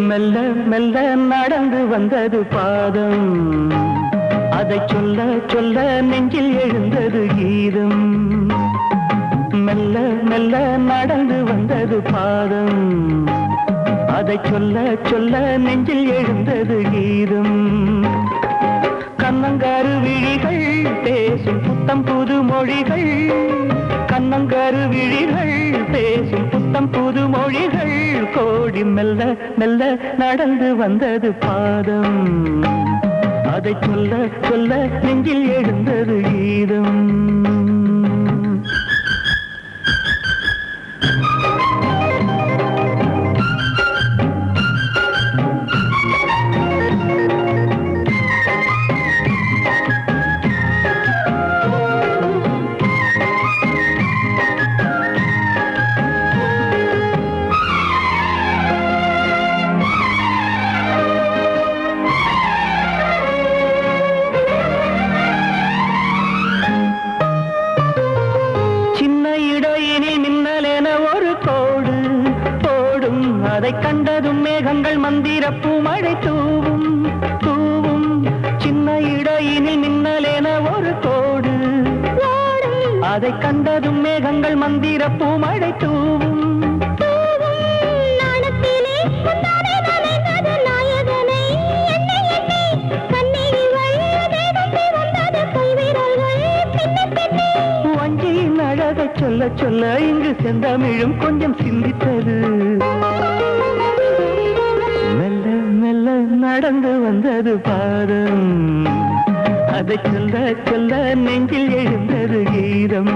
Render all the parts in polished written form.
மெல்ல மெல்ல நடந்து வந்தது பாதம், அதை சொல்ல சொல்ல நெஞ்சில் எழுந்தது கீதம். மெல்ல மெல்ல நடந்து வந்தது பாதம், அதை சொல்ல சொல்ல நெஞ்சில் எழுந்தது கீதம். கண்ணங்காரு விழிகள் பேசும் புத்தம் புது மொழிகள், கண்ணங்காரு விழிகள் பேசும் புத்தம் புது மொழிகள் கோடி. மெல்ல மெல்ல நடந்து வந்தது பாதம், அதை சொல்ல சொல்ல நெஞ்சில் எழுந்தது கீதம். அதை கண்டதும் மேகங்கள் மந்திரப்பூ மழை தூவும் தூவும். சின்ன இடையினில் மின்னலேன ஒரு கோடு, அதை கண்டதும் மேகங்கள் மந்திரப்பூ மழை தூவும். வஞ்சியின் அழகை சொல்ல சொல்ல இங்கு செந்தமிழும் கொஞ்சம் சிந்தித்தது. மெல்ல மெல்ல நடந்து வந்தது பாதம், அதை சொல்ல சொல்ல நெஞ்சில் எழுந்தது கீதம்.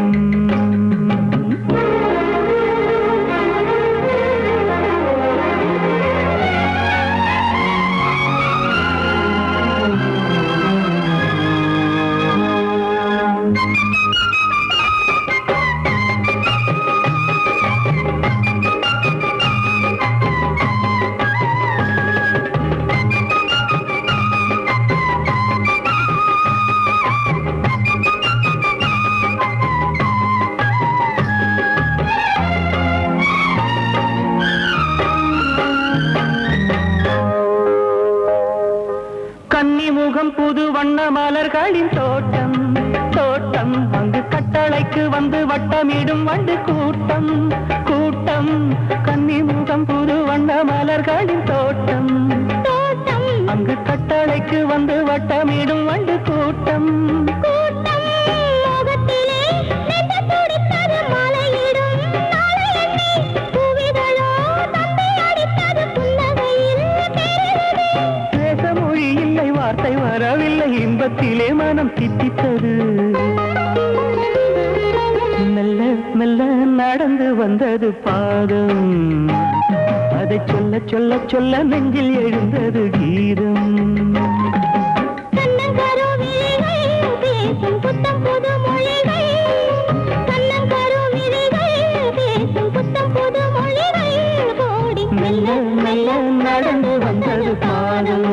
கன்னிமுகம் புது வண்ண மலர்களின் தோட்டம் தோட்டம், அங்கு கட்டளைக்கு வந்து வட்டமிடும் வண்டு கூட்டம் கூட்டம். கன்னிமுகம் புது வண்ண மலர்களின் தோட்டம் தோட்டம், அங்கு கட்டளைக்கு வந்து வட்டமிடும் வண்டு கூட்டம் கூட்டம். வார்த்தை வரவில்லை, இன்பத்திலே மனம் தித்தித்தது. மெல்ல மெல்ல நடந்து வந்தது பாதம், அதை சொல்ல சொல்ல சொல்ல நெஞ்சில் எழுந்தது கீதம். மெல்ல மெல்ல நடந்து வந்தது பாதம்,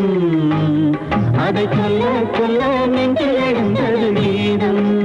அதை சொல்ல சொல்ல நெஞ்சில் எழுந்தது கீதம்.